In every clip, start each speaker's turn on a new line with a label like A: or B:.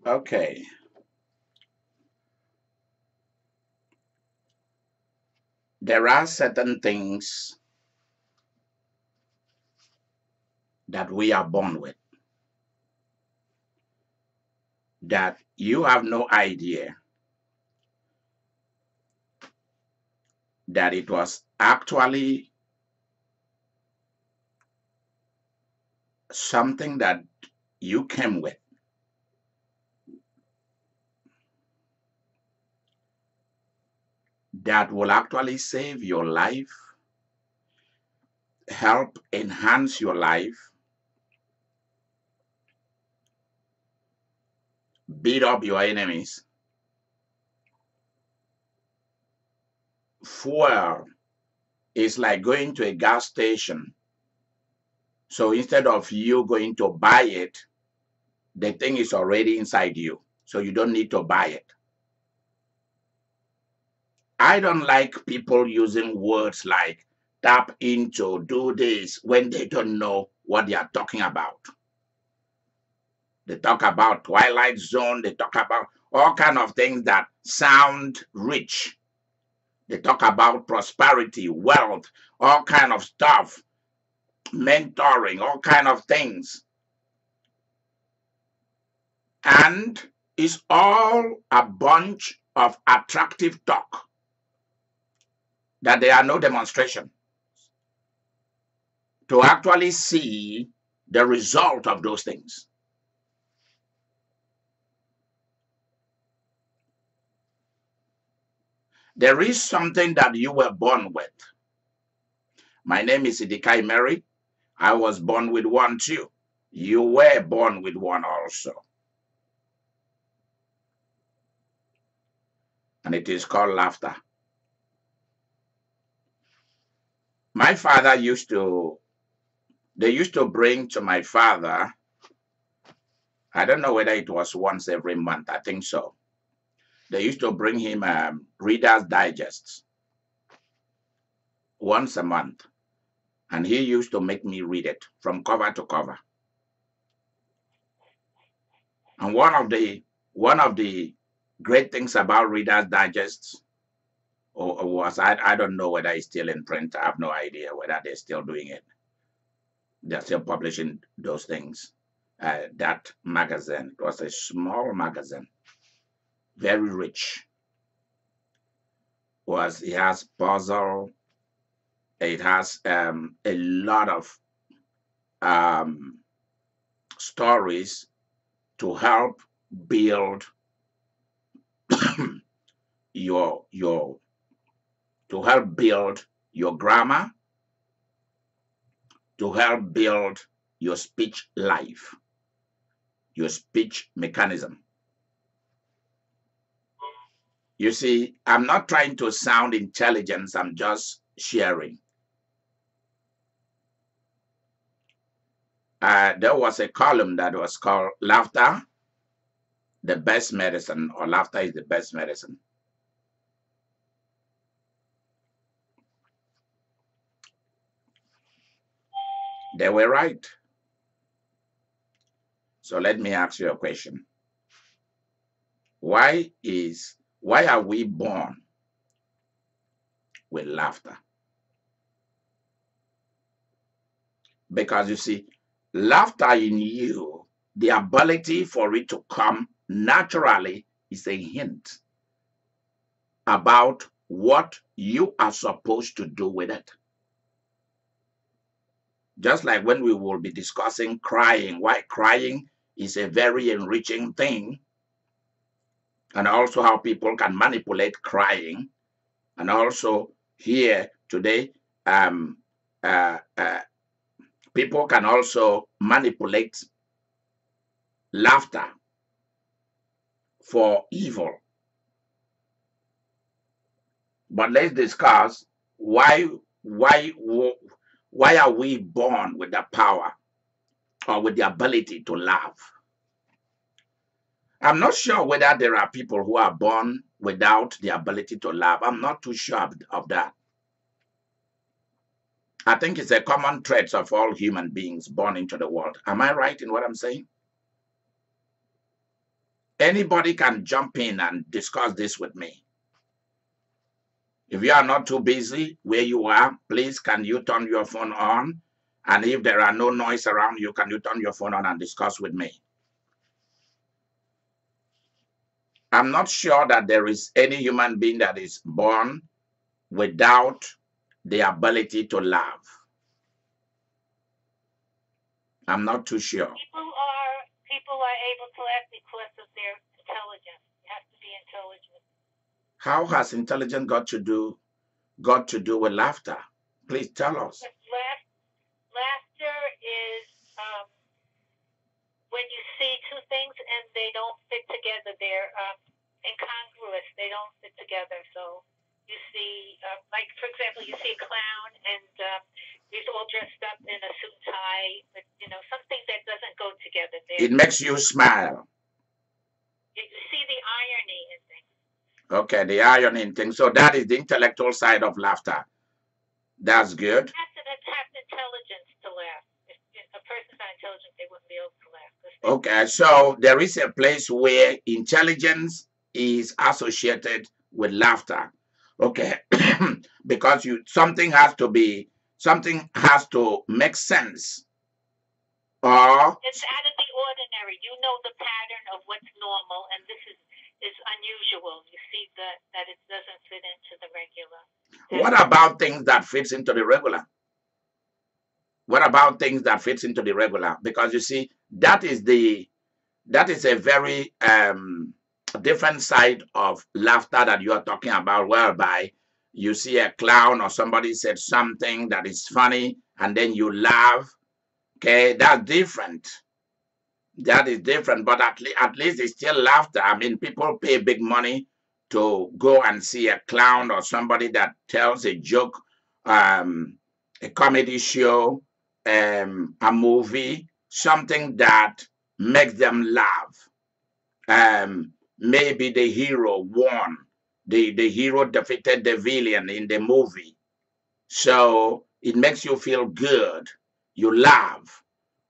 A: Okay. There are certain things that we are born with that you have no idea that it was actually something that you came with that will actually save your life, help enhance your life, beat up your enemies. Fuel is like going to a gas station. So instead of you going to buy it, the thing is already inside you. So you don't need to buy it. I don't like people using words like tap into, do this, when they don't know what they are talking about. They talk about Twilight Zone. They talk about all kind of things that sound rich. They talk about prosperity, wealth, all kind of stuff, mentoring, all kind of things. And it's all a bunch of attractive talk that there are no demonstration to actually see the result of those things. There is something that you were born with. My name is Idika Imeri. I was born with one too. You were born with one also. And it is called laughter. My father they used to bring to my father, I don't know whether it was once every month, I think so. They used to bring him Reader's Digests once a month. And he used to make me read it from cover to cover. And one of the great things about Reader's Digests was I don't know whether it's still in print. I have no idea whether they're still doing it. They're still publishing those things. That magazine, it was a small magazine, very rich. It has puzzle. It has a lot of um, stories to help build your to help build your grammar, to help build your speech life, your speech mechanism. You see, I'm not trying to sound intelligent, I'm just sharing. There was a column that was called Laughter, the Best Medicine, or Laughter is the Best Medicine. They were right. So let me ask you a question. Why are we born with laughter? Because you see, laughter in you, the ability for it to come naturally is a hint about what you are supposed to do with it. Just like when we will be discussing crying, why crying is a very enriching thing, and also how people can manipulate crying, and also here today, um, uh, uh, people can also manipulate laughter for evil. But let's discuss why why are we born with the power or with the ability to laugh? I'm not sure whether there are people who are born without the ability to laugh. I'm not too sure of that. I think it's a common trait of all human beings born into the world. Am I right in what I'm saying? Anybody can jump in and discuss this with me. If you are not too busy where you are, please can you turn your phone on? And if there are no noise around you, can you turn your phone on and discuss with me? I'm not sure that there is any human being that is born without the ability to laugh. I'm not too sure.
B: People are able to laugh because of their intelligence. You have to be intelligent.
A: How has intelligence got to do with laughter? Please tell us.
B: Laughter is when you see two things and they don't fit together. They're incongruous. They don't fit together. So you see, like for example, you see a clown and he's all dressed up in a suit and tie, but something that doesn't go together.
A: It makes you smile.
B: You see the irony in things.
A: Okay, the irony in things. So that is the intellectual side of laughter. That's good.
B: You have to have intelligence to laugh. If a person's not intelligent, they wouldn't be able to laugh.
A: Okay, so there is a place where intelligence is associated with laughter. Okay, because something has to make sense. Or
B: it's out of the ordinary. You know the pattern of what's normal, and this is unusual. You see that it doesn't fit into the regular.
A: What about things that fits into the regular? What about things that fits into the regular? Because you see, that is a very different side of laughter that you are talking about, whereby you see a clown or somebody said something that is funny and then you laugh. Okay, that's different. That is different, but at least it's still laughter. I mean, people pay big money to go and see a clown or somebody that tells a joke, a comedy show, a movie, something that makes them laugh. Maybe the hero won. The hero defeated the villain in the movie. So it makes you feel good. You laugh.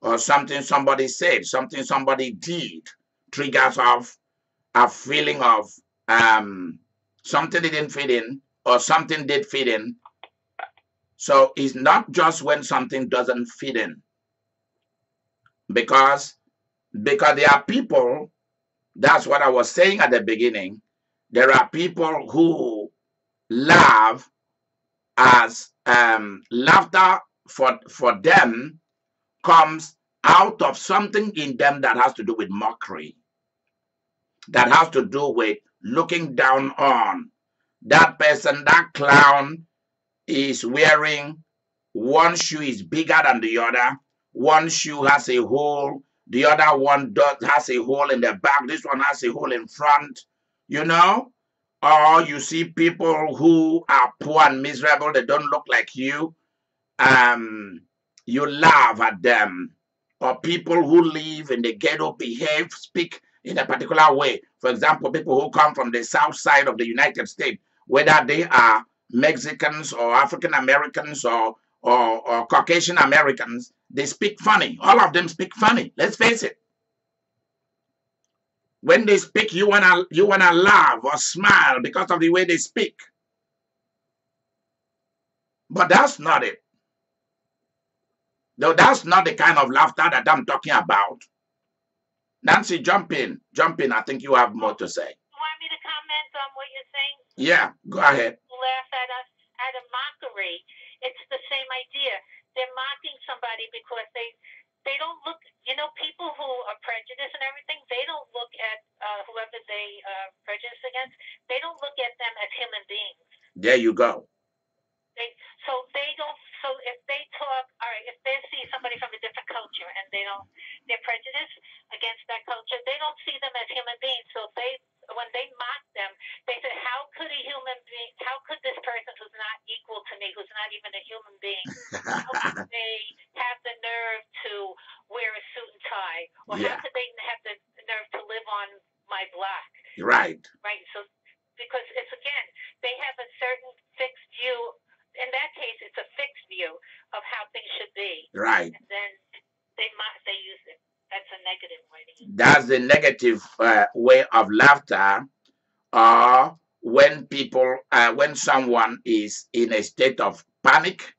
A: Or something somebody said, something somebody did, triggers off a feeling of something didn't fit in or something did fit in. So it's not just when something doesn't fit in. Because there are people, that's what I was saying at the beginning, there are people who laugh as laughter for them comes out of something in them that has to do with mockery, that has to do with looking down on that person. That clown is wearing one shoe is bigger than the other. One shoe has a hole. The other one has a hole in the back. This one has a hole in front, Or you see people who are poor and miserable. They don't look like you. You laugh at them. Or people who live in the ghetto speak in a particular way. For example, people who come from the south side of the United States, whether they are Mexicans or African Americans or Caucasian Americans, they speak funny. All of them speak funny. Let's face it. When they speak, you wanna laugh or smile because of the way they speak. But that's not it. No, that's not the kind of laughter that I'm talking about. Nancy, jump in. I think you have more to say.
B: You want me to comment on what you're saying?
A: Yeah, go ahead.
B: Laugh at us out of mockery. It's the same idea. They're mocking somebody because they don't look. People who are prejudiced and everything, they don't look at whoever they prejudice against. They don't look at them as human beings.
A: There you go.
B: So if they talk, all right, if they see somebody from a different culture and they're prejudiced against that culture, they don't see them as human beings. So when they mock them, they say, how could this person who's not equal to me, who's not even a human being, how could they have the nerve to wear a suit and tie? Or how could they have the nerve to live on my block?
A: Right.
B: Right. So because it's, again, they have a certain fixed view. In that case, it's a fixed view of how things should be.
A: Right.
B: And then they use it. That's a negative way to use it.
A: That's the negative way of laughter. Or when someone is in a state of panic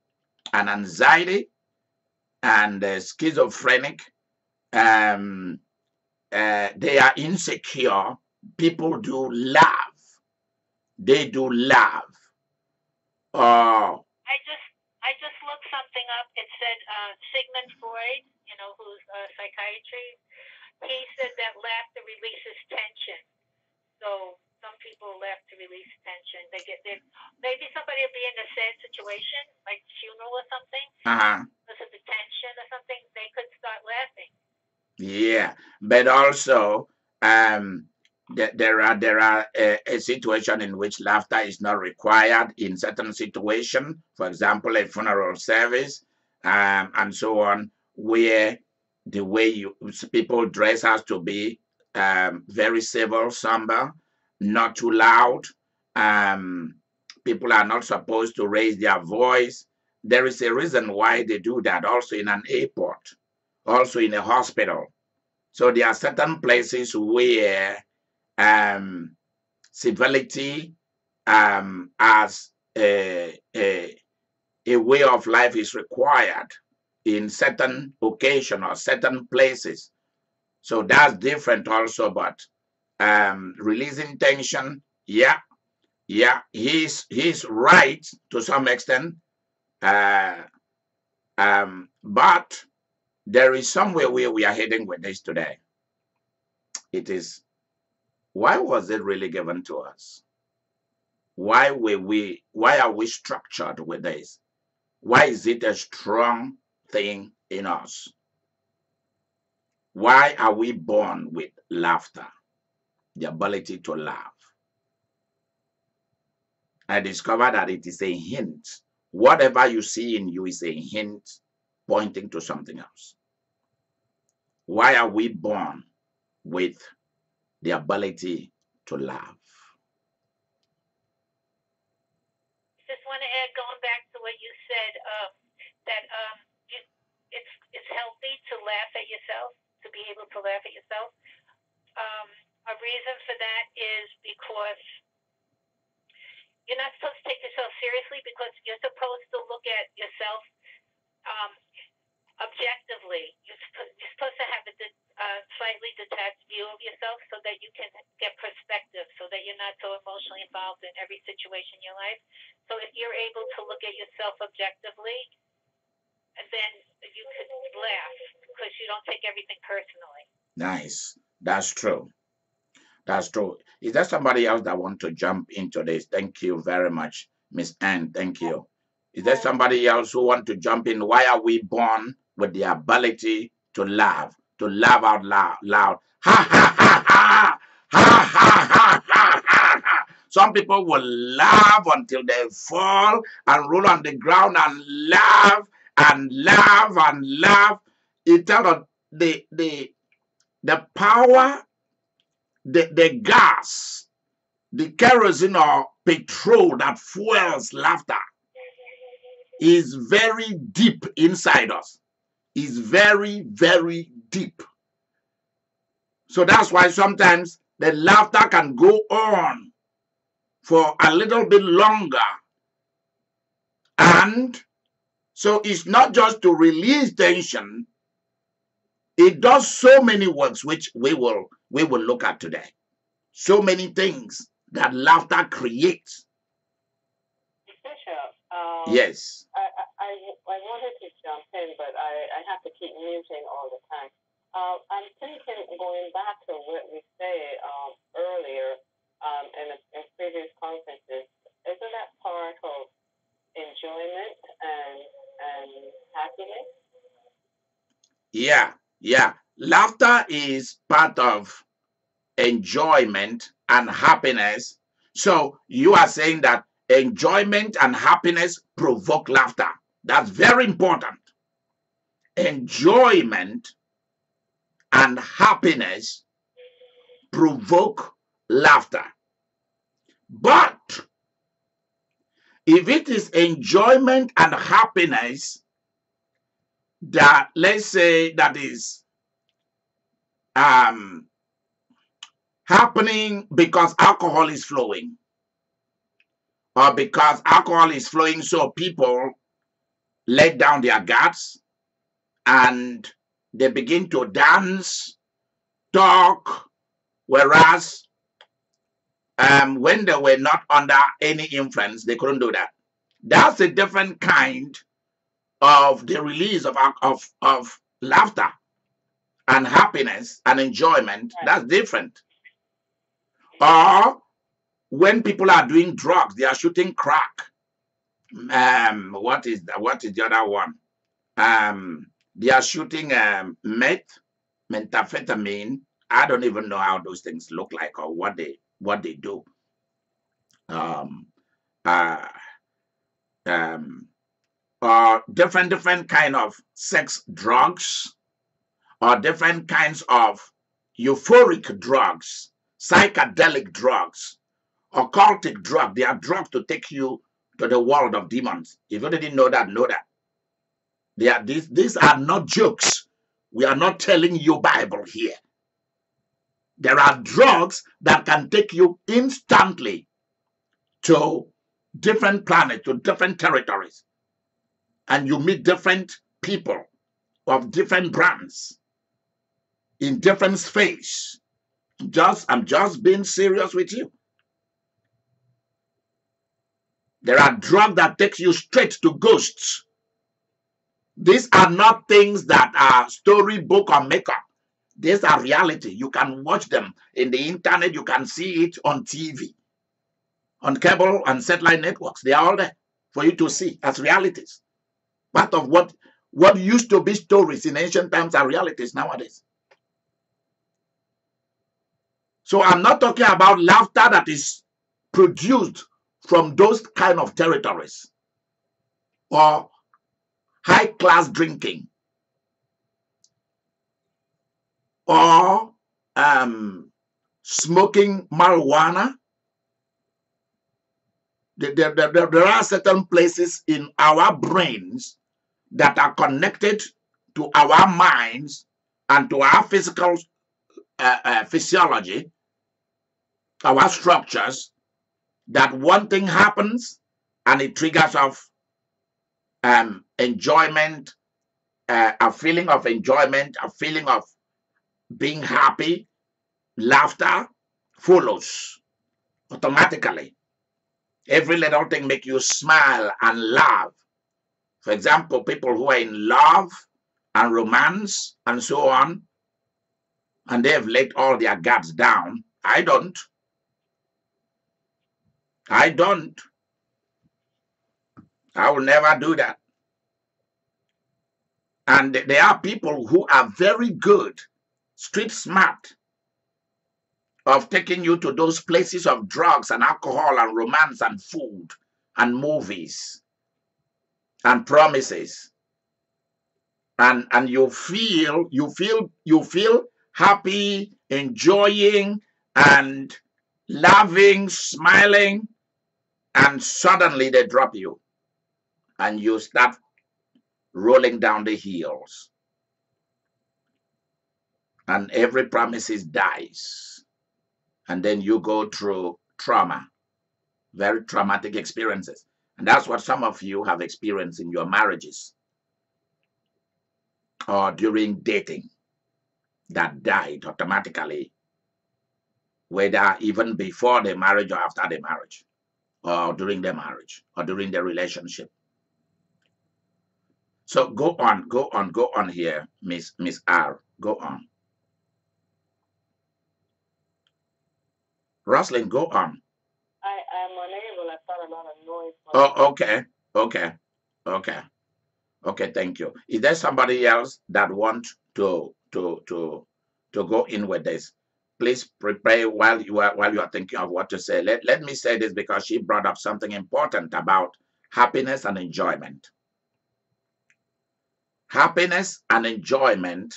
A: and anxiety and schizophrenic, um, they are insecure. People do laugh. They do laugh. Oh,
B: I just looked something up. It said Sigmund Freud, who's a psychiatrist. He said that laughter releases tension. So some people laugh to release tension. Maybe somebody will be in a sad situation, like funeral or something,
A: uh-huh.
B: because of the tension or something. They could start laughing.
A: Yeah, but also there are a situation in which laughter is not required in certain situation. For example, a funeral service, and so on, where the way people dress has to be very civil, somber, not too loud. Um, People are not supposed to raise their voice. There is a reason why they do that. Also in an airport, also in a hospital. So there are certain places where civility as a way of life is required in certain occasion or certain places. So that's different also, but releasing tension, yeah, he's right to some extent. But there is somewhere where we are heading with this today. It is, why was it really given to us? Why are we structured with this? Why is it a strong thing in us? Why are we born with laughter? The ability to laugh. I discovered that it is a hint. Whatever you see in you is a hint pointing to something else. Why are we born with the ability to laugh?
B: Just want to add, going back to what you said, that it's healthy to laugh at yourself, to be able to laugh at yourself. A reason for that is because you're not supposed to take yourself seriously, because you're supposed to look at yourself objectively. You're supposed to have a slightly detached view of yourself so that you can get perspective, so that you're not so emotionally involved in every situation in your life. So if you're able to look at yourself objectively, then you could laugh because you don't take everything personally.
A: Nice. That's true. That's true. Is there somebody else that want to jump into this? Thank you very much, Miss Anne. Thank you. Is there somebody else who want to jump in? Why are we born with the ability to laugh out loud? Ha ha ha ha! Ha ha ha ha ha ha! Some people will laugh until they fall and roll on the ground and laugh and laugh and laugh. It tells us the power, the gas, the kerosene or petrol that fuels laughter is very deep inside us. Is very, very deep. So that's why sometimes the laughter can go on for a little bit longer. And so it's not just to release tension. It does so many works, which we will look at today. So many things that laughter creates.
C: Bishop,
A: Yes.
C: I wanted to jump in, but I have to keep muting all the time. I'm thinking, going back to what we said earlier in previous conferences, isn't that part of enjoyment and happiness?
A: Yeah. Laughter is part of enjoyment and happiness. So you are saying that enjoyment and happiness provoke laughter. That's very important. Enjoyment and happiness provoke laughter. But if it is enjoyment and happiness that, let's say, that is um, happening because alcohol is flowing, or because alcohol is flowing, so people let down their guards and they begin to dance, talk, whereas when they were not under any influence, they couldn't do that. That's a different kind of the release of laughter and happiness and enjoyment. That's different. Or when people are doing drugs, they are shooting crack. What is the other one? They are shooting methamphetamine. I don't even know how those things look like or what they do. Um, uh, or different kind of sex drugs, or different kinds of euphoric drugs, psychedelic drugs, occultic drugs. They are drugs to take you to the world of demons. If you didn't know that, know that. These are not jokes. We are not telling you Bible here. There are drugs that can take you instantly to different planets, to different territories. And you meet different people of different brands in different space. I'm just being serious with you. There are drugs that takes you straight to ghosts. These are not things that are storybook or makeup. These are reality. You can watch them in the internet. You can see it on TV, on cable and satellite networks. They are all there for you to see as realities. Part of what used to be stories in ancient times are realities nowadays. So I'm not talking about laughter that is produced from those kind of territories or high class drinking or smoking marijuana. There are certain places in our brains that are connected to our minds and to our physical physiology, our structures, that one thing happens and it triggers off enjoyment, a feeling of enjoyment, a feeling of being happy, laughter follows automatically. Every little thing make you smile and laugh. For example, people who are in love and romance and so on, and they have let all their guards down. I don't. I will never do that. And there are people who are very good, street smart, of taking you to those places of drugs and alcohol and romance and food and movies and promises. And you feel happy, enjoying and laughing, smiling, and suddenly they drop you and you start rolling down the hills and every promises dies, and then you go through trauma, very traumatic experiences. And that's what some of you have experienced in your marriages or during dating, that died automatically, whether even before the marriage or after the marriage or during the marriage or during the relationship. So go on here, Miss R. Go on. Roslyn, go on.
C: I'm unable. I thought a lot of noise.
A: Oh, okay. Thank you. Is there somebody else that want to go in with this? Please prepare while you are thinking of what to say. Let me say this because she brought up something important about happiness and enjoyment. Happiness and enjoyment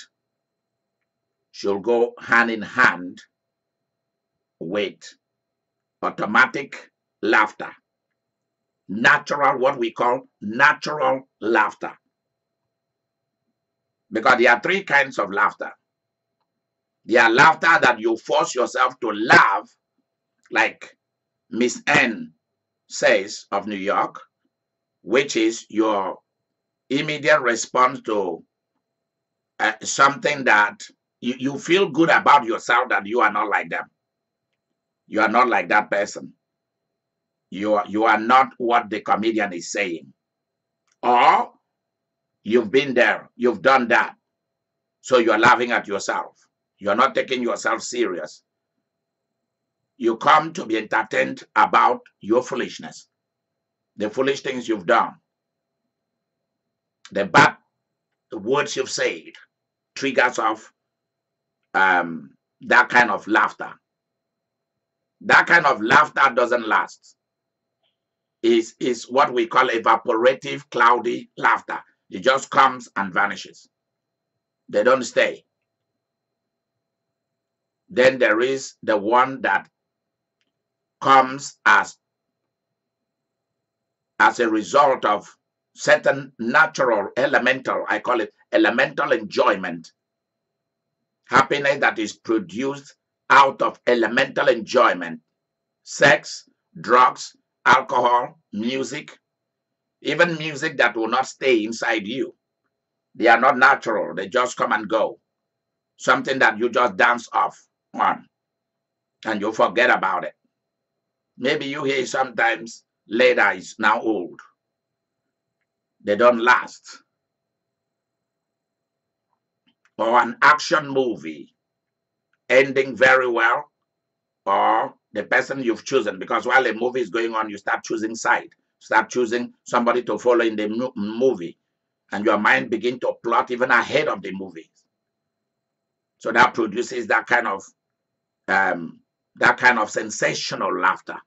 A: should go hand in hand with automatic laughter. Natural, what we call natural laughter. Because there are three kinds of laughter. There are laughter that you force yourself to laugh, like Miss N says of New York, which is your immediate response to something that you feel good about yourself, that you are not like them. You are not like that person. You are not what the comedian is saying. Or you've been there, you've done that. So you're laughing at yourself. You're not taking yourself serious. You come to be entertained about your foolishness, the foolish things you've done, the bad words you've said, triggers of that kind of laughter. That kind of laughter doesn't last. Is what we call evaporative, cloudy laughter. It just comes and vanishes. They don't stay. Then there is the one that comes as a result of certain natural, elemental, I call it elemental enjoyment. Happiness that is produced out of elemental enjoyment. Sex, drugs, alcohol, music, even music that will not stay inside you. They are not natural. They just come and go. Something that you just dance off on and you forget about it. Maybe you hear sometimes later, it's now old. They don't last. Or an action movie ending very well, or the person you've chosen, because while a movie is going on, you start choosing side, start choosing somebody to follow in the movie, and your mind begin to plot even ahead of the movie. So that produces that kind of sensational laughter.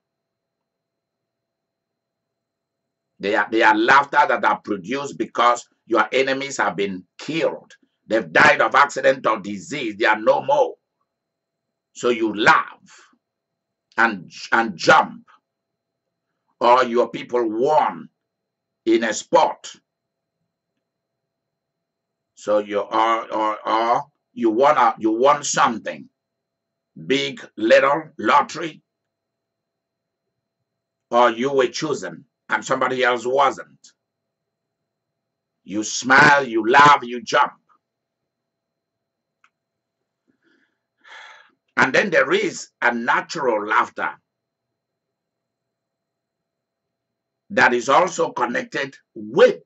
A: They are laughter that are produced because your enemies have been killed. They've died of accident or disease. They are no more. So you laugh and jump. Or your people won in a sport. So you or you won something. Big, little, lottery. Or you were chosen and somebody else wasn't. You smile, you laugh, you jump. And then there is a natural laughter that is also connected with.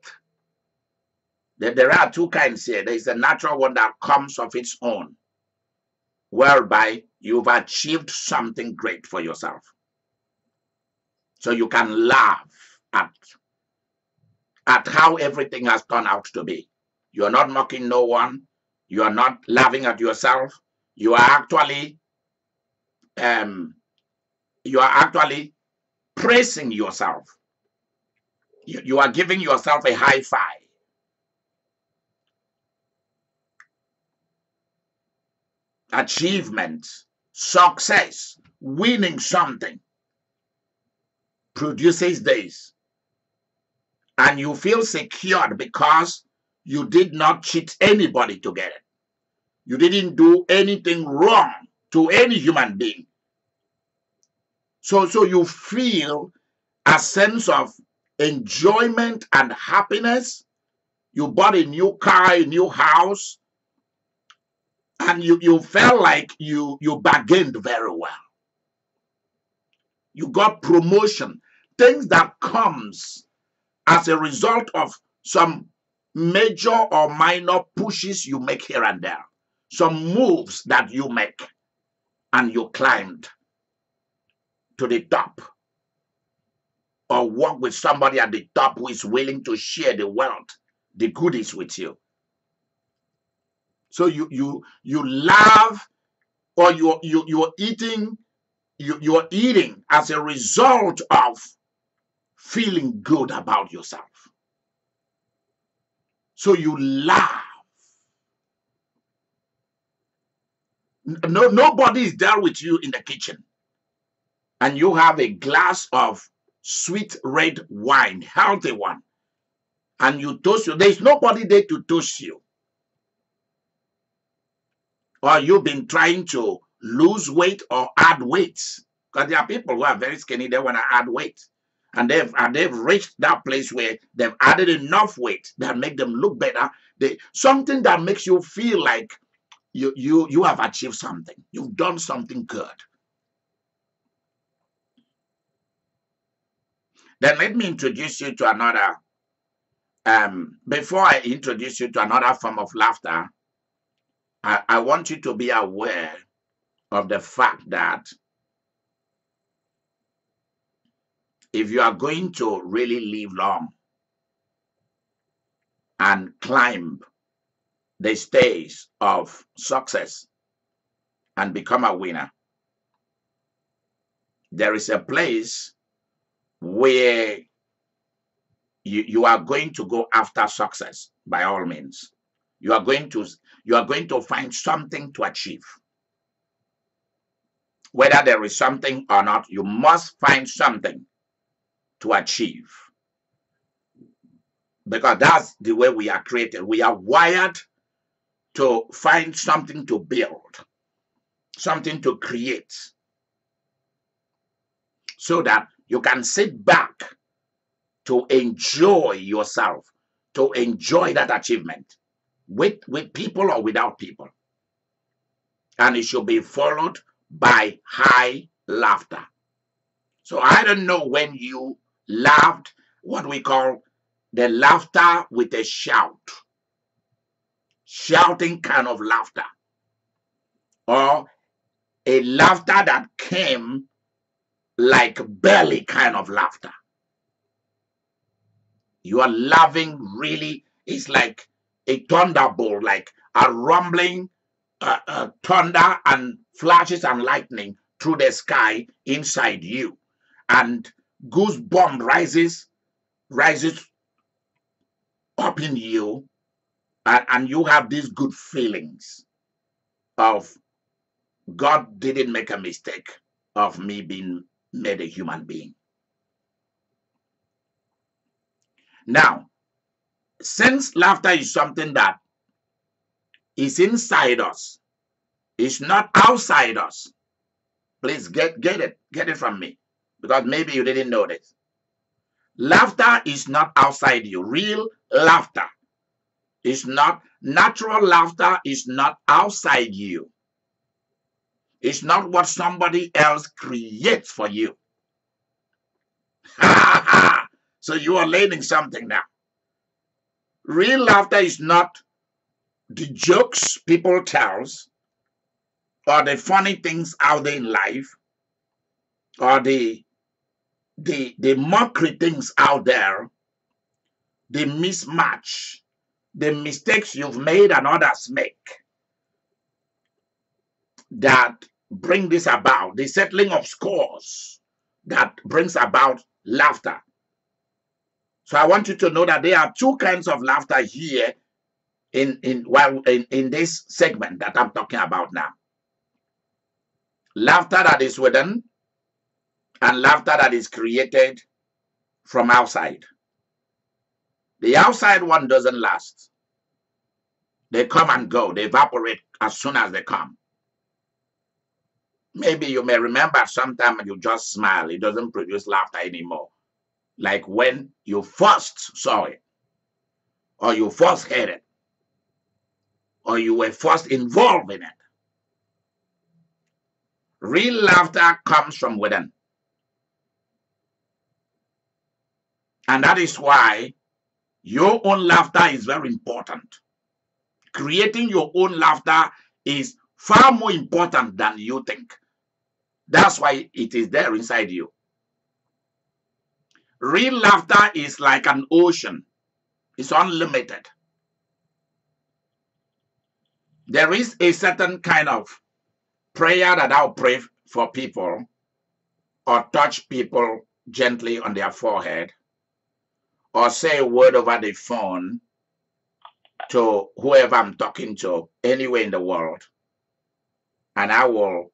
A: There are two kinds here. There is a natural one that comes of its own, whereby you've achieved something great for yourself. So you can laugh at how everything has turned out to be. You're not mocking no one. You are not laughing at yourself. You are actually praising yourself. You are giving yourself a high five. Achievement, success, winning something produces this. And you feel secured because you did not cheat anybody to get it. You didn't do anything wrong to any human being. So you feel a sense of enjoyment and happiness. You bought a new car, a new house, and you felt like you bargained very well. You got promotion, things that comes as a result of some major or minor pushes you make here and there, some moves that you make, and you climbed to the top, or work with somebody at the top who is willing to share the wealth, the goodies with you. So you laugh, or you're eating as a result of feeling good about yourself. So you laugh. Nobody is there with you in the kitchen, and you have a glass of sweet red wine, healthy one, and you toast you. There's nobody there to toast you. or you've been trying to lose weight or add weight. Because there are people who are very skinny, they want to add weight. And they've reached that place where they've added enough weight that make them look better. Something that makes you feel like you have achieved something. You've done something good. Then let me introduce you to another. Before I introduce you to another form of laughter, I want you to be aware of the fact that if you are going to really live long and climb the stage of success and become a winner, there is a place where you are going to go after success by all means. You are going to find something to achieve. Whether there is something or not, you must find something to achieve. Because that's the way we are created. We are wired to find something to build, something to create, so that you can sit back to enjoy yourself, to enjoy that achievement with people or without people. And it should be followed by high laughter. So I don't know when you laughed, what we call the laughter with a shout, shouting kind of laughter, or a laughter that came like belly kind of laughter. You are laughing really, it's like a thunderbolt, like a rumbling thunder and flashes and lightning through the sky inside you. And goosebump rises up in you, and you have these good feelings of God didn't make a mistake of me being made a human being. Now, since laughter is something that is inside us, it's not outside us. Please get it from me, because maybe you didn't know this. Laughter is not outside you. Real laughter is not, natural laughter is not outside you. It's not what somebody else creates for you. So you are learning something now. Real laughter is not the jokes people tell, or the funny things out there in life, or the mockery things out there, the mismatch, the mistakes you've made and others make that bring this about, the settling of scores that brings about laughter. So I want you to know that there are two kinds of laughter here in this segment that I'm talking about now. Laughter that is within and laughter that is created from outside. The outside one doesn't last. They come and go. They evaporate as soon as they come. Maybe you may remember sometime you just smile. It doesn't produce laughter anymore. Like when you first saw it, or you first heard it, or you were first involved in it. Real laughter comes from within. And that is why your own laughter is very important. Creating your own laughter is far more important than you think. That's why it is there inside you. Real laughter is like an ocean. It's unlimited. There is a certain kind of prayer that I'll pray for people, or touch people gently on their forehead, or say a word over the phone to whoever I'm talking to anywhere in the world, and I will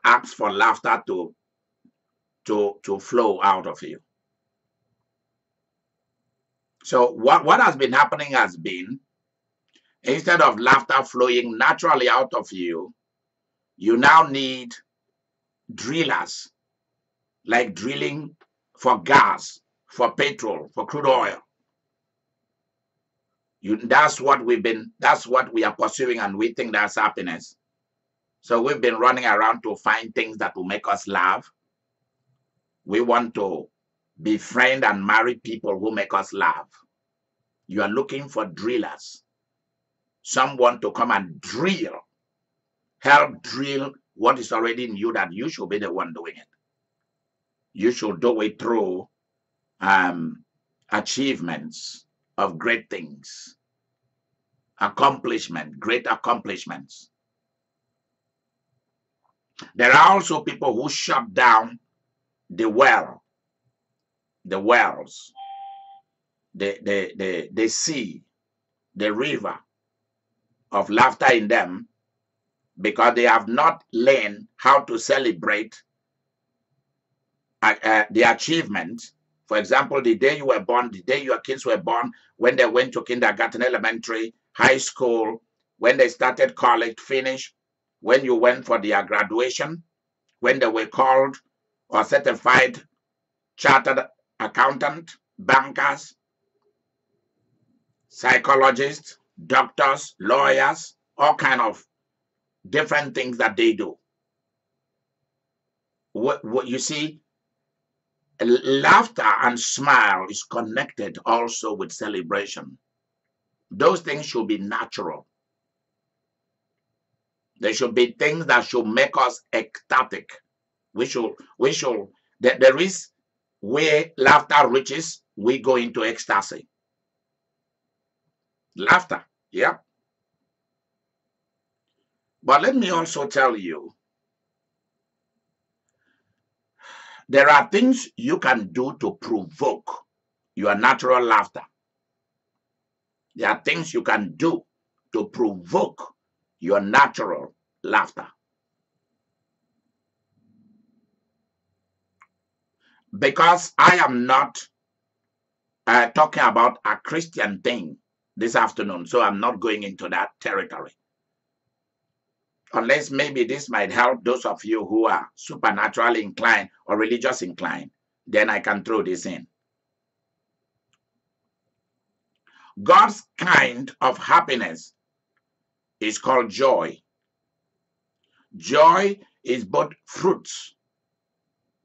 A: ask for laughter to flow out of you. So what has been happening has been Instead of laughter flowing naturally out of you, you now need drillers, like drilling for gas, for petrol, for crude oil. That's what we are pursuing, and we think that's happiness. So we've been running around to find things that will make us laugh. We want to befriend and marry people who make us laugh. You are looking for drillers, someone to come and help drill what is already in you, that you should be the one doing it. You should do it through achievements of great things, great accomplishments. There are also people who shut down the wells, the sea, the river of laughter in them, because they have not learned how to celebrate the achievement. For example, the day you were born, the day your kids were born, when they went to kindergarten, elementary, high school, when they started college, finish, when you went for their graduation, when they were called or certified chartered accountant, bankers, psychologists, doctors, lawyers, all kind of different things that they do. What you see, laughter and smile is connected also with celebration. Those things should be natural. They should be things that should make us ecstatic. There is where laughter reaches, we go into ecstasy. Laughter, yeah. But let me also tell you, there are things you can do to provoke your natural laughter. There are things you can do to provoke your natural laughter. Because I am not talking about a Christian thing this afternoon, so I'm not going into that territory. Unless maybe this might help those of you who are supernaturally inclined or religious inclined, then I can throw this in. God's kind of happiness is called joy. Joy is both fruits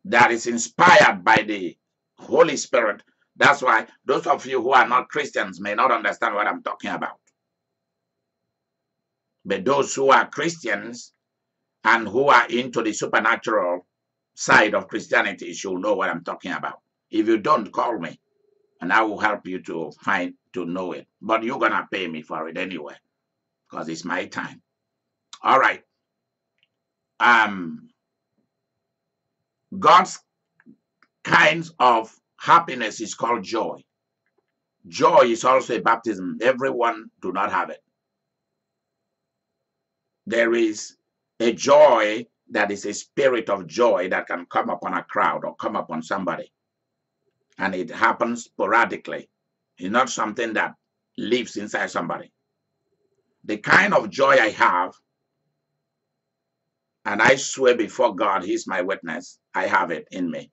A: that is inspired by the Holy Spirit. That's why those of you who are not Christians may not understand what I'm talking about. But those who are Christians and who are into the supernatural side of Christianity should know what I'm talking about. If you don't, call me and I will help you to know it. But you're going to pay me for it anyway, because it's my time. All right. God's kinds of happiness is called joy. Joy is also a baptism. Everyone do not have it. There is a joy that is a spirit of joy that can come upon a crowd or come upon somebody. And it happens sporadically. It's not something that lives inside somebody. The kind of joy I have, and I swear before God, He's my witness, I have it in me.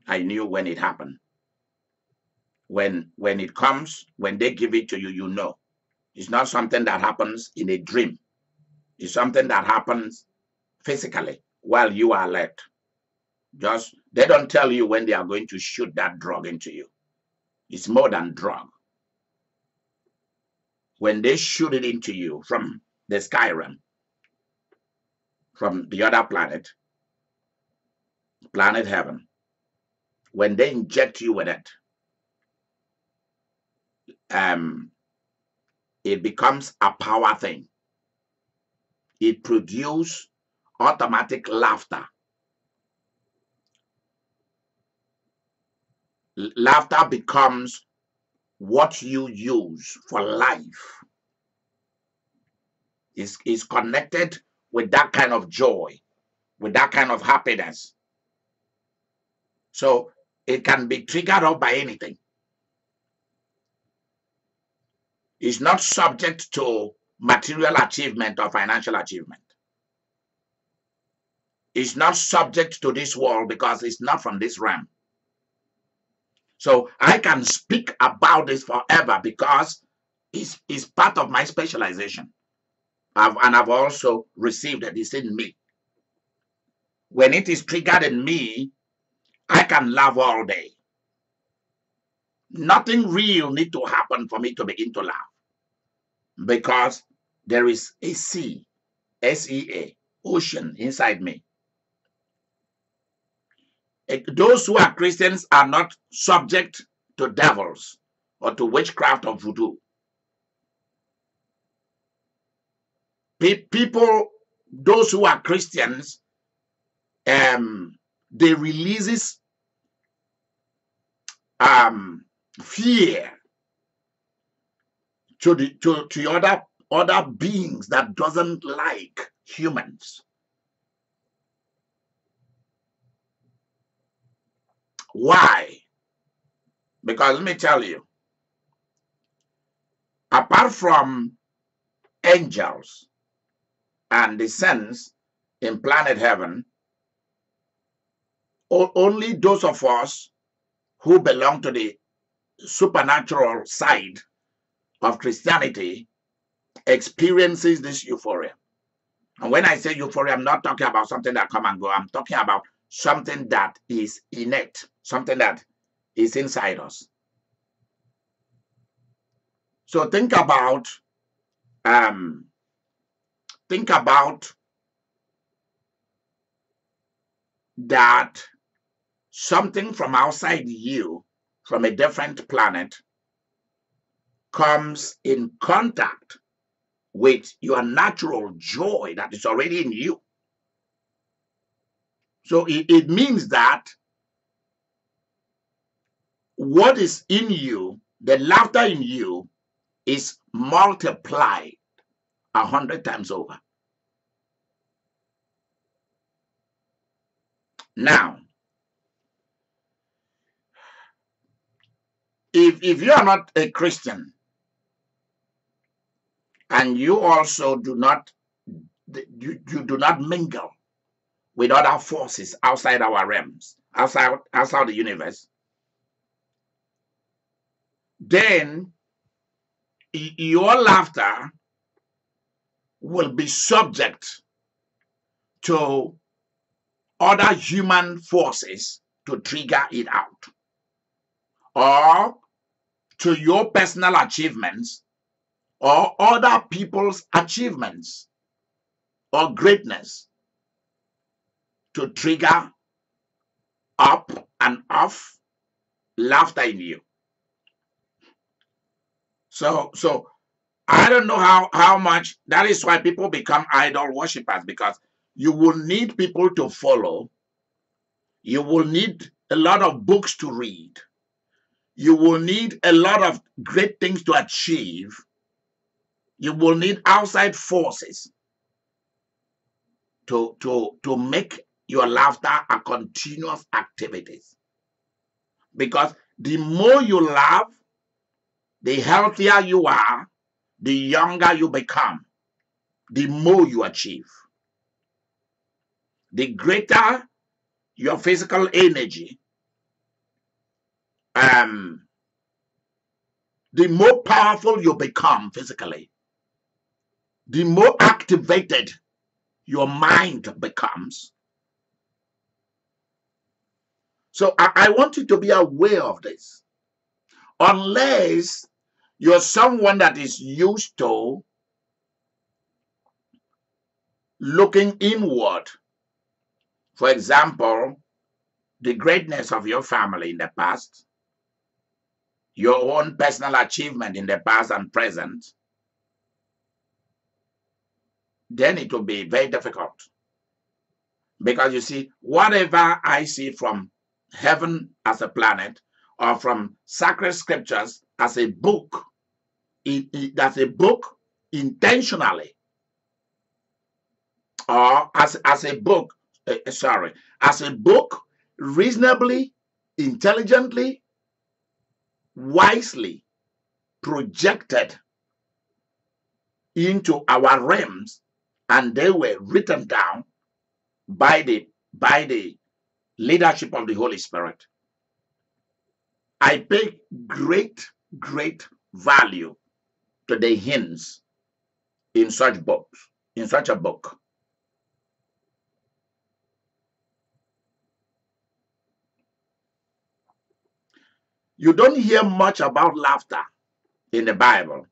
A: I knew when it happened. When it comes, when they give it to you, you know. It's not something that happens in a dream. It's something that happens physically while you are alert. They don't tell you when they are going to shoot that drug into you. It's more than drug. When they shoot it into you from the sky realm, from the other planet heaven, when they inject you with it, it becomes a power thing. It produces automatic laughter. Laughter becomes what you use for life. Is connected with that kind of joy, with that kind of happiness. So it can be triggered off by anything. is not subject to material achievement or financial achievement. It's not subject to this world because it's not from this realm. So I can speak about this forever because it's part of my specialization. And I've also received it. It's in me. When it is triggered in me, I can laugh all day. Nothing real need to happen for me to begin to laugh because there is a sea, S-E-A, ocean inside me. Those who are Christians are not subject to devils or to witchcraft or voodoo. People, those who are Christians, they releases fear to the other beings that doesn't like humans. Why? Because let me tell you, apart from angels and the saints in planet heaven, only those of us who belong to the supernatural side of Christianity experiences this euphoria. And when I say euphoria, I'm not talking about something that come and go. I'm talking about something that is innate, something that is inside us. So think about that something from outside you, from a different planet, comes in contact with your natural joy that is already in you. So it means that what is in you, the laughter in you, is multiplied 100 times over. Now, if you are not a Christian and you also do not mingle with other forces outside our realms, outside the universe, then your laughter will be subject to other human forces to trigger it out, or to your personal achievements or other people's achievements or greatness to trigger up and off laughter in you. So I don't know how much. That is why people become idol worshippers, because you will need people to follow. You will need a lot of books to read. You will need a lot of great things to achieve. You will need outside forces to make your laughter a continuous activity. Because the more you laugh, the healthier you are, the younger you become, the more you achieve. The greater your physical energy, the more powerful you become physically, the more activated your mind becomes. So I want you to be aware of this. Unless you're someone that is used to looking inward, for example, the greatness of your family in the past, your own personal achievement in the past and present, then it will be very difficult. Because you see, whatever I see from heaven as a planet, or from sacred scriptures as a book, that's a book intentionally, or as a book, as a book reasonably, intelligently, wisely projected into our realms, and they were written down by the leadership of the Holy Spirit. I pay great value to the hints in such books, in such a book. You don't hear much about laughter in the Bible,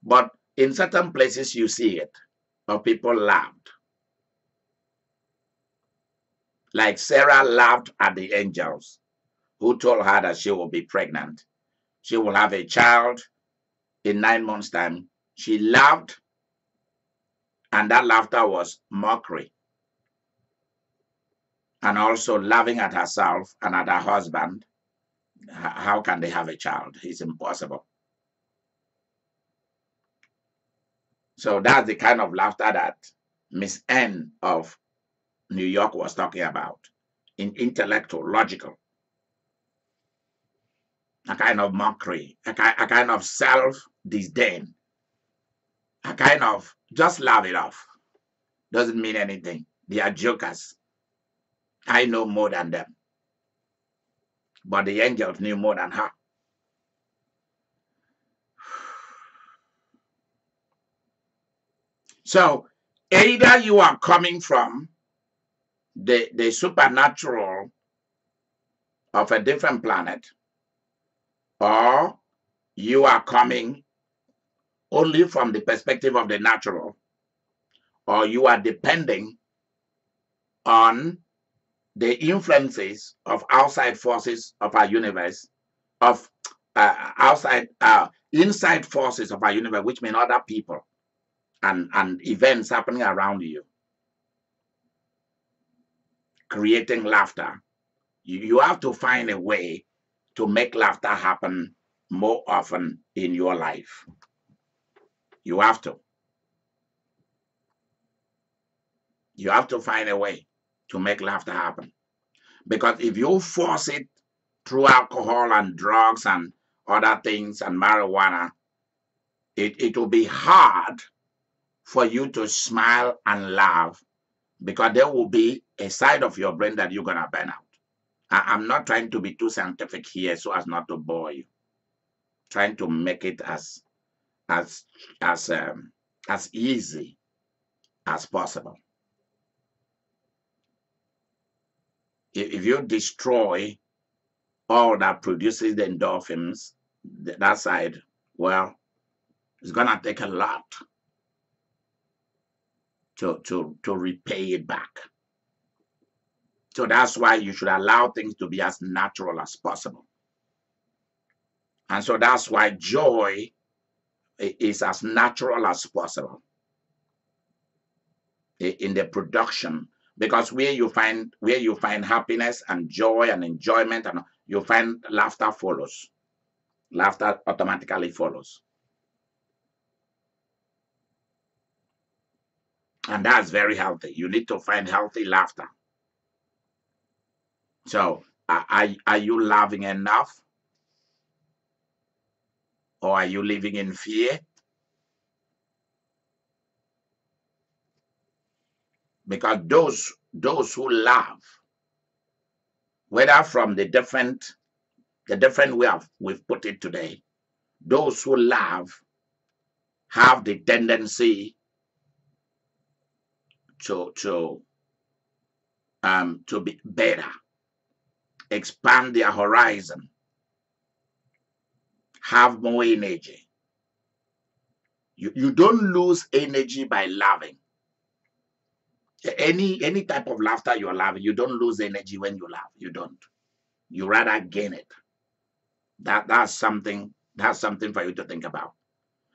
A: but in certain places you see it, or people laughed. Like Sarah laughed at the angels who told her that she will be pregnant. She will have a child in 9 months' time. She laughed, and that laughter was mockery. And also laughing at herself and at her husband. How can they have a child? It's impossible. So that's the kind of laughter that Miss N of New York was talking about. Intellectual, logical. A kind of mockery, a kind of self-disdain. A kind of just laugh it off. Doesn't mean anything. They are jokers. I know more than them. But the angels knew more than her. So either you are coming from the supernatural of a different planet, or you are coming only from the perspective of the natural, or you are depending on the influences of outside forces of our universe, of inside forces of our universe, which mean other people and events happening around you, creating laughter. You have to find a way to make laughter happen more often in your life. You have to. You have to find a way to make laughter happen. Because if you force it through alcohol and drugs and other things and marijuana, it will be hard for you to smile and laugh, because there will be a side of your brain that you're going to burn out. I'm not trying to be too scientific here so as not to bore you. Trying to make it as easy as possible. If you destroy all that produces the endorphins, that side, well, it's gonna take a lot to repay it back. So that's why you should allow things to be as natural as possible. And so that's why joy is as natural as possible in the production, because where you find happiness and joy and enjoyment, and you find laughter follows. Laughter automatically follows. And that's very healthy. You need to find healthy laughter. So are you laughing enough? Or are you living in fear? Because those who laugh, whether from the different way we've put it today, those who laugh have the tendency to be better, expand their horizon, have more energy. You don't lose energy by laughing. Any type of laughter you're laughing, you don't lose energy when you laugh. You don't. You rather gain it. That's something for you to think about.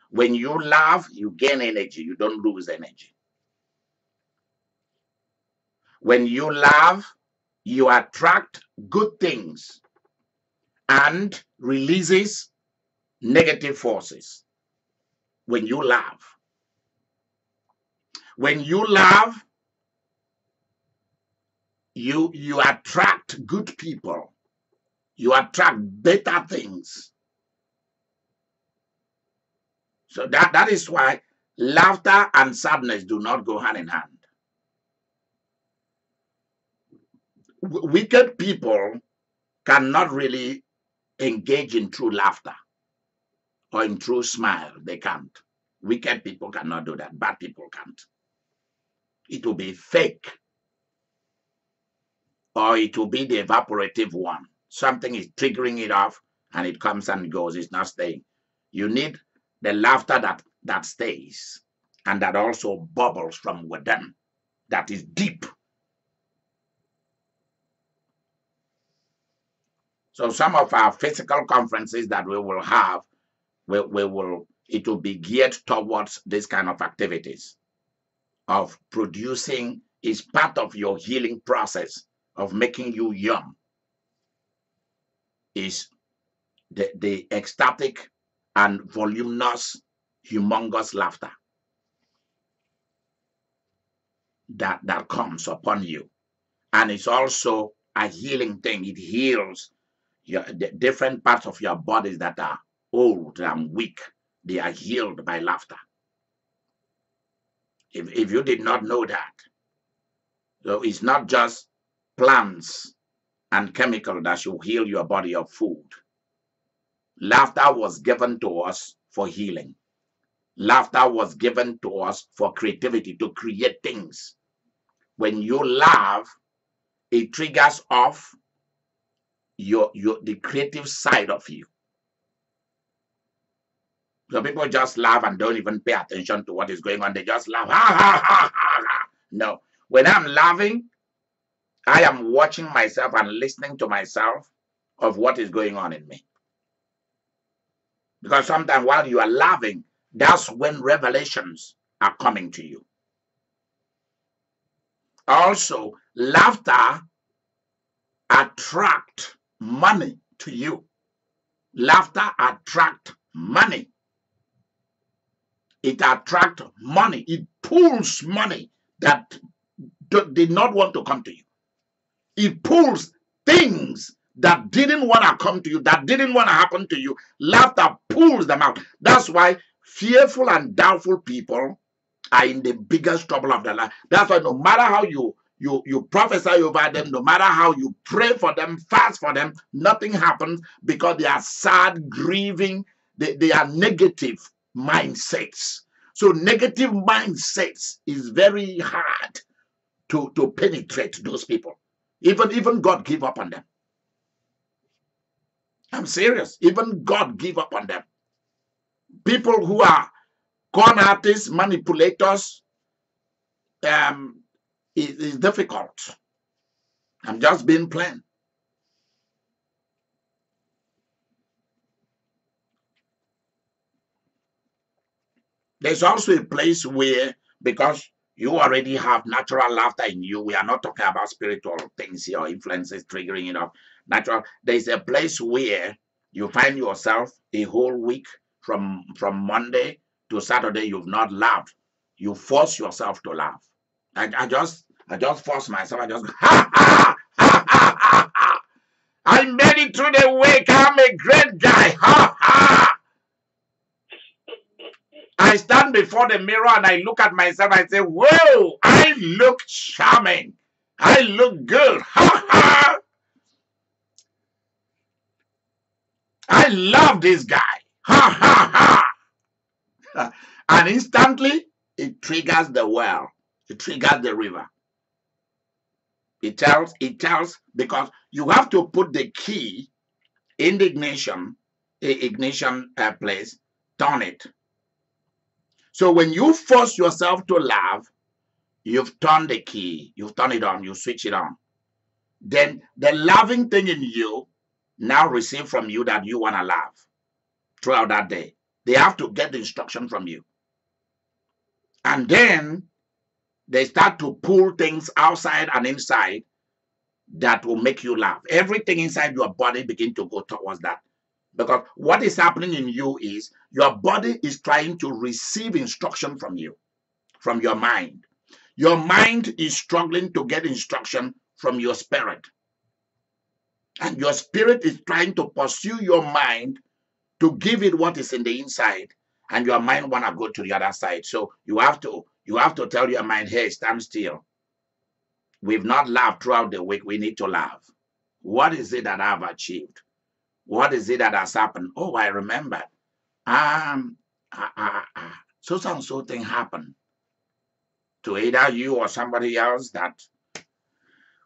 A: When you laugh, you gain energy. You don't lose energy. When you laugh, you attract good things and releases negative forces. When you laugh. When you laugh, you attract good people. You attract better things. So that is why laughter and sadness do not go hand in hand. Wicked people cannot really engage in true laughter or in true smile. They can't. Wicked people cannot do that. Bad people can't. It will be fake, or it will be the evaporative one. Something is triggering it off and it comes and goes. It's not staying. You need the laughter that stays and that also bubbles from within, that is deep. So some of our physical conferences that we will have, it will be geared towards this kind of activities of producing, is part of your healing process of making you young, is the ecstatic and voluminous, humongous laughter that comes upon you. And it's also a healing thing. It heals the different parts of your bodies that are old and weak. They are healed by laughter. If you did not know that, so it's not just plants and chemical that should heal your body of food. Laughter was given to us for healing. Laughter was given to us for creativity, to create things. When you laugh, it triggers off the creative side of you. So people just laugh and don't even pay attention to what is going on. They just laugh. Ha, ha, ha, ha, ha. No. When I'm laughing, I am watching myself and listening to myself of what is going on in me. Because sometimes while you are laughing, that's when revelations are coming to you. Also, laughter attracts money to you. Laughter attracts money. It attracts money. It pulls money that did not want to come to you. It pulls things that didn't want to come to you, that didn't want to happen to you. Laughter pulls them out. That's why fearful and doubtful people are in the biggest trouble of their life. That's why no matter how you prophesy over them, no matter how you pray for them, fast for them, nothing happens, because they are sad, grieving. They are negative mindsets. So negative mindsets is very hard to penetrate those people. Even God give up on them. I'm serious. Even God give up on them. People who are con artists, manipulators, it's difficult. I'm just being plain. There's also a place where, because you already have natural laughter in you, we are not talking about spiritual things here or influences triggering it up. Natural. There's a place where you find yourself a whole week from Monday to Saturday, you've not laughed. You force yourself to laugh. I just force myself. I just ha ha ha ha ha ha. I made it through the week. I'm a great guy. Ha ha. I stand before the mirror and I look at myself. I say, whoa, I look charming. I look good. Ha ha. I love this guy. Ha ha ha. And instantly, it triggers the well. It triggers the river. It tells, because you have to put the key in the ignition place, turn it. So when you force yourself to laugh, you've turned the key, you've turned it on, you switch it on. Then the laughing thing in you now receive from you that you want to laugh throughout that day. They have to get the instruction from you. And then they start to pull things outside and inside that will make you laugh. Everything inside your body begin to go towards that. Because what is happening in you is your body is trying to receive instruction from you, from your mind. Your mind is struggling to get instruction from your spirit. And your spirit is trying to pursue your mind to give it what is in the inside. and your mind wanna go to the other side. So you have to tell your mind, hey, stand still. We've not laughed throughout the week. We need to laugh. What is it that I've achieved? What is it that has happened? Oh, I remember. So and so thing happened to either you or somebody else that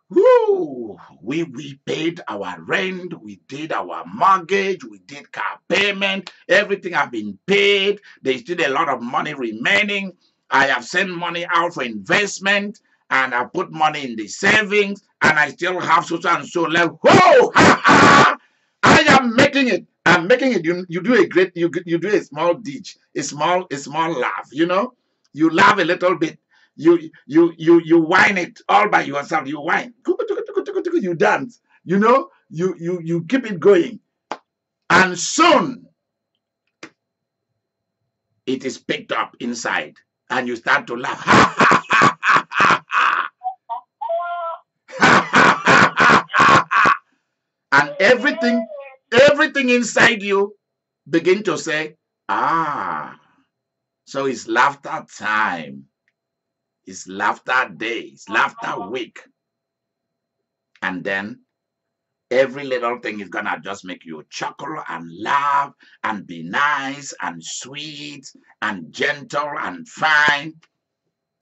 A: we paid our rent, we did our mortgage, we did car payment, everything have been paid. There's still a lot of money remaining. I have sent money out for investment and I put money in the savings and I still have so and so left. Whoa! Ha, ha! I am making it. I'm making it. You do a great, you do a small ditch, a small laugh, you know? You laugh a little bit. You whine it all by yourself. You whine. You dance. You know, you keep it going. And soon it is picked up inside. And you start to laugh. And everything inside you begin to say, so it's laughter time. It's laughter day. It's laughter week. And then every little thing is gonna just make you chuckle and laugh and be nice and sweet and gentle and fine.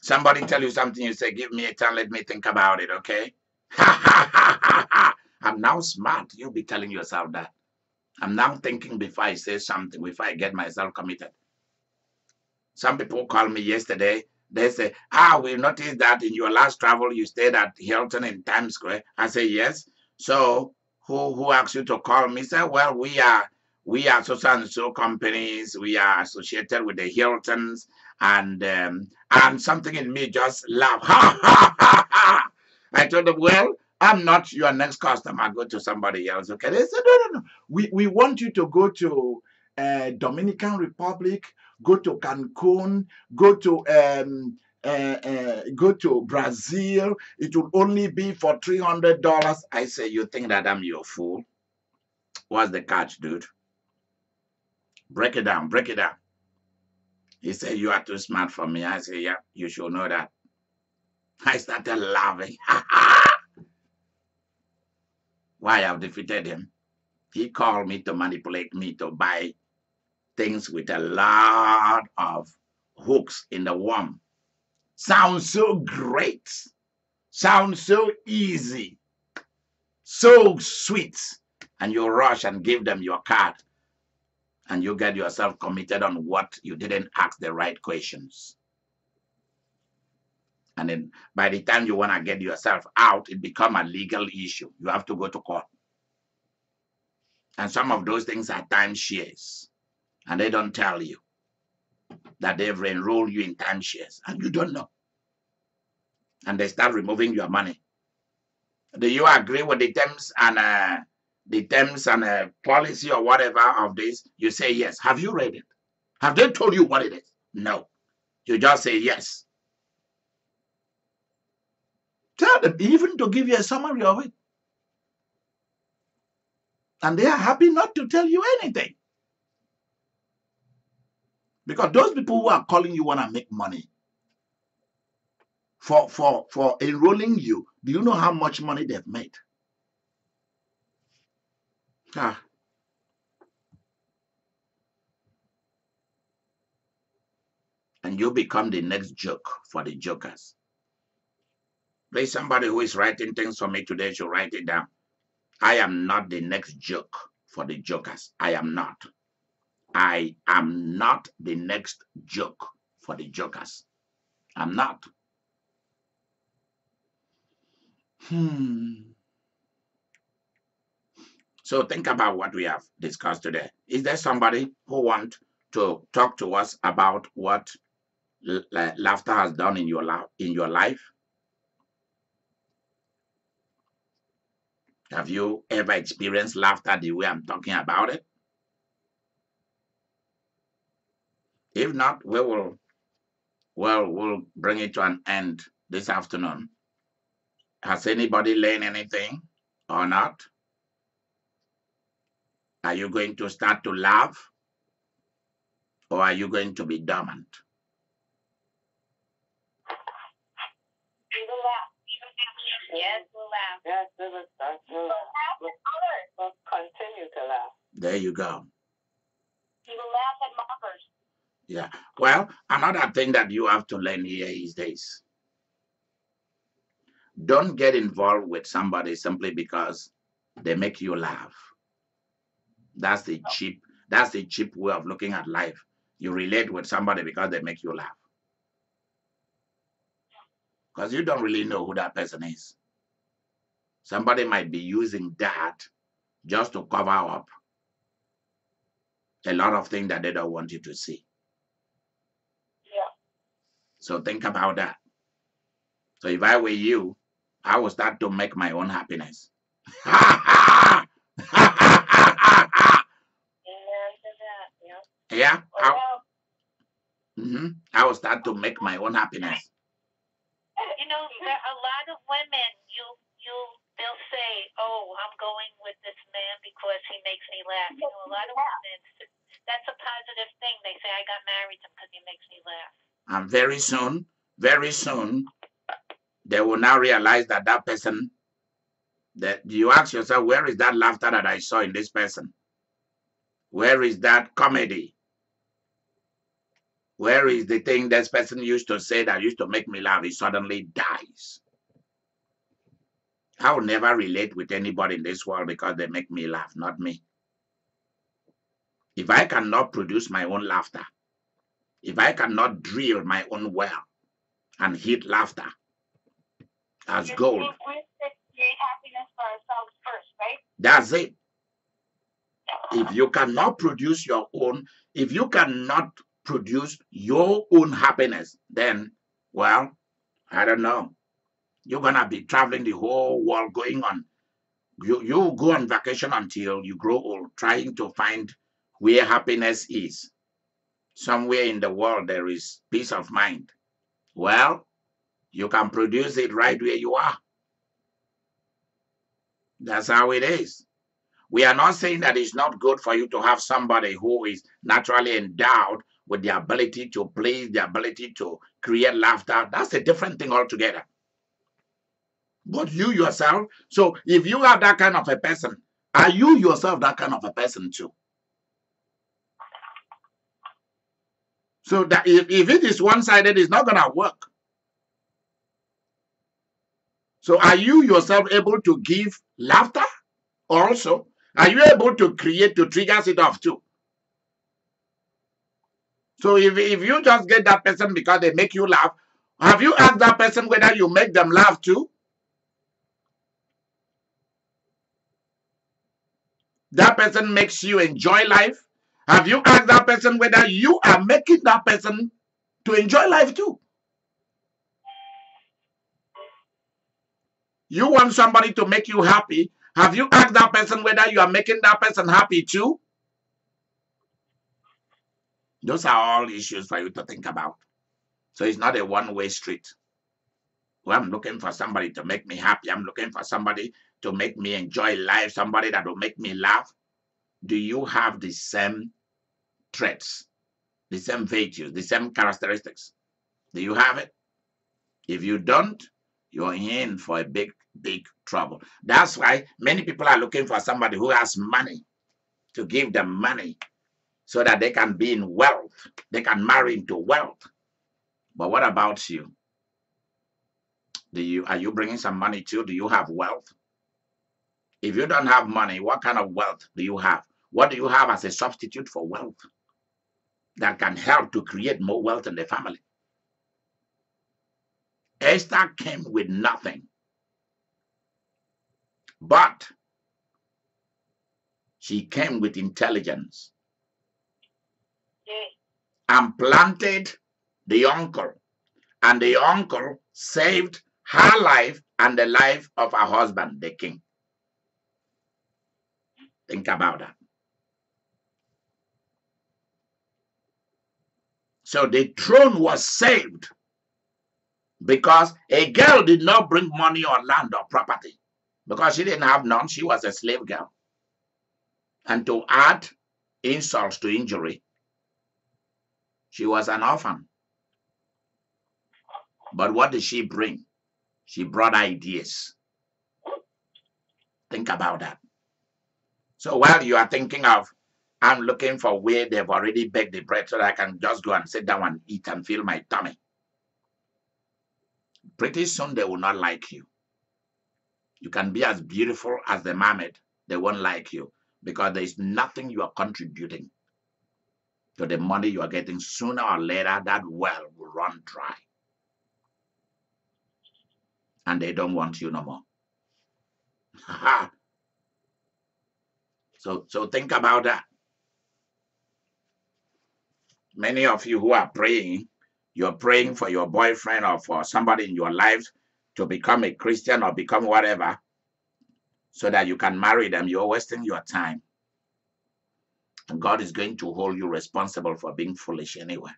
A: Somebody tell you something, you say, give me a time, let me think about it, okay? I'm now smart. You'll be telling yourself that. I'm now thinking before I say something, before I get myself committed. Some people called me yesterday. They say, we noticed that in your last travel, you stayed at Hilton in Times Square. I say, yes. So who asked you to call me? Say, well, we are so and so companies. We are associated with the Hiltons, and something in me just laughed. I told them, well, I'm not your next customer. Go to somebody else. Okay. They said, no. We want you to go to Dominican Republic, go to Cancun, go to Brazil. It will only be for $300. I say, you think that I'm your fool? What's the catch, dude? Break it down. He said, you are too smart for me. I say, yeah, you should know that. I started laughing. Why I've defeated him? He called me to manipulate me to buy things with a lot of hooks in the worm. Sounds so great. Sounds so easy. So sweet. And you rush and give them your card. And you get yourself committed on what you didn't ask the right questions. And then by the time you want to get yourself out, it becomes a legal issue. You have to go to court. And some of those things are timeshares. And they don't tell you that they've enrolled you in timeshares. And you don't know. And they start removing your money. Do you agree with the terms and policy or whatever of this? You say yes. Have you read it? Have they told you what it is? No. You just say yes. Tell them even to give you a summary of it. And they are happy not to tell you anything. Because those people who are calling you want to make money. For enrolling you, do you know how much money they've made? And you become the next joke for the jokers. Please, somebody who is writing things for me today should write it down. I am not the next joke for the jokers. I am not. I am not the next joke for the jokers. I'm not. So think about what we have discussed today. Is there somebody who wants to talk to us about what laughter has done in your life? Have you ever experienced laughter the way I'm talking about it? If not, we'll bring it to an end this afternoon. Has anybody learned anything or not? Are you going to start to laugh? Or are you going to be dormant?
B: We will laugh. Yes, we'll laugh.
C: Yes, we will start to laugh. We'll continue to laugh.
A: There you go.
B: We will laugh at mockers.
A: Yeah. Well, another thing that you have to learn here is this. Don't get involved with somebody simply because they make you laugh. That's the cheap way of looking at life. You relate with somebody because they make you laugh. Because you don't really know who that person is. Somebody might be using that just to cover up a lot of things that they don't want you to see.
B: Yeah.
A: So think about that. So if I were you, I would start to make my own happiness. Yeah. I will start to make my own happiness.
B: You know, there are a lot of women. They'll say, "Oh, I'm going with this man because he makes me laugh." You know, a lot of women. That's a positive thing. They say, "I got married to him because he makes me laugh."
A: And very soon, they will now realize that person. That you ask yourself, where is that laughter that I saw in this person? Where is that comedy? Where is the thing this person used to say that used to make me laugh? It suddenly dies. I will never relate with anybody in this world because they make me laugh, not me. If I cannot produce my own laughter, if I cannot drill my own well and hit laughter as gold.
B: We create happiness for ourselves first, right?
A: That's it. If you cannot produce your own, if you cannot produce your own happiness, then, well, I don't know. You're going to be traveling the whole world going on. You go on vacation until you grow old, trying to find where happiness is. Somewhere in the world, there is peace of mind. Well, you can produce it right where you are. That's how it is. We are not saying that it's not good for you to have somebody who is naturally endowed with the ability to please, the ability to create laughter. That's a different thing altogether. But you yourself, so if you have that kind of a person, are you yourself that kind of a person too? So that if it is one-sided, it's not going to work. So are you yourself able to give laughter also? Are you able to create, to trigger it off too? So if you just get that person because they make you laugh, have you asked that person whether you make them laugh too? That person makes you enjoy life. Have you asked that person whether you are making that person to enjoy life too? You want somebody to make you happy. Have you asked that person whether you are making that person happy too? Those are all issues for you to think about. So it's not a one-way street. Well, I'm looking for somebody to make me happy. I'm looking for somebody to make me enjoy life, somebody that will make me laugh. Do you have the same traits, the same virtues, the same characteristics? Do you have it? If you don't, you're in for a big, big trouble. That's why many people are looking for somebody who has money to give them money so that they can be in wealth. They can marry into wealth. But what about you? Are you bringing some money too? Do you have wealth? If you don't have money, what kind of wealth do you have? What do you have as a substitute for wealth that can help to create more wealth in the family? Esther came with nothing, but she came with intelligence and planted the uncle, and the uncle saved her life and the life of her husband, the king. Think about that. So the throne was saved because a girl did not bring money or land or property because she didn't have none. She was a slave girl. And to add insults to injury, She was an orphan. But what did she bring? She brought ideas. Think about that. So while you are thinking of, I'm looking for where they've already baked the bread so that I can just go and sit down and eat and fill my tummy. Pretty soon they will not like you. You can be as beautiful as the mermaid. They won't like you because there is nothing you are contributing to the money you are getting. Sooner or later, that well will run dry. And they don't want you no more. So think about that. Many of you who are praying, you're praying for your boyfriend or for somebody in your life to become a Christian or become whatever so that you can marry them. You're wasting your time. And God is going to hold you responsible for being foolish anyway.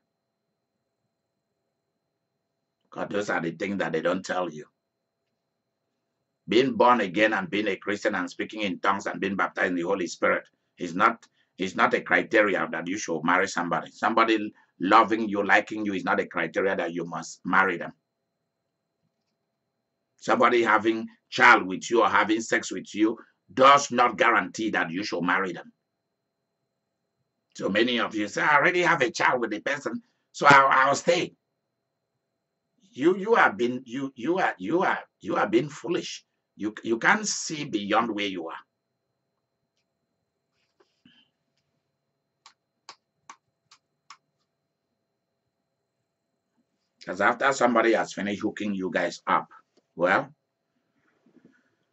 A: Because those are the things that they don't tell you. Being born again and being a Christian and speaking in tongues and being baptized in the Holy Spirit is not a criteria that you should marry somebody. Somebody loving you, liking you is not a criteria that you must marry them. Somebody having child with you or having sex with you does not guarantee that you should marry them. So many of you say, I already have a child with the person, so I'll stay. You are being foolish. You can't see beyond where you are. Because after somebody has finished hooking you guys up, well,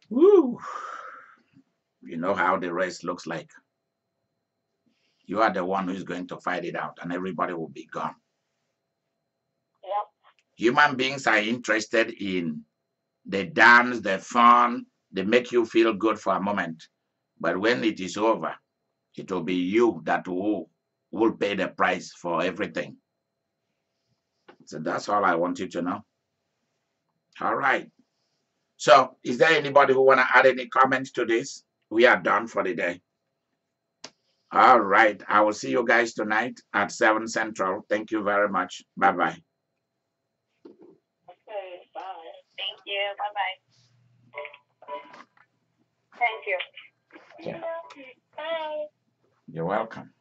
A: woo, you know how the rest looks like. You are the one who is going to fight it out, and everybody will be gone.
B: Yep.
A: Human beings are interested in the dance, the fun, they make you feel good for a moment. But when it is over, it will be you that will pay the price for everything. So that's all I want you to know. All right. So is there anybody who want to add any comments to this? We are done for the day. All right. I will see you guys tonight at 7 Central. Thank you very much. Bye-bye.
C: Okay, bye.
B: Thank you. Bye-bye. Thank you.
A: Yeah.
B: Bye.
A: You're welcome.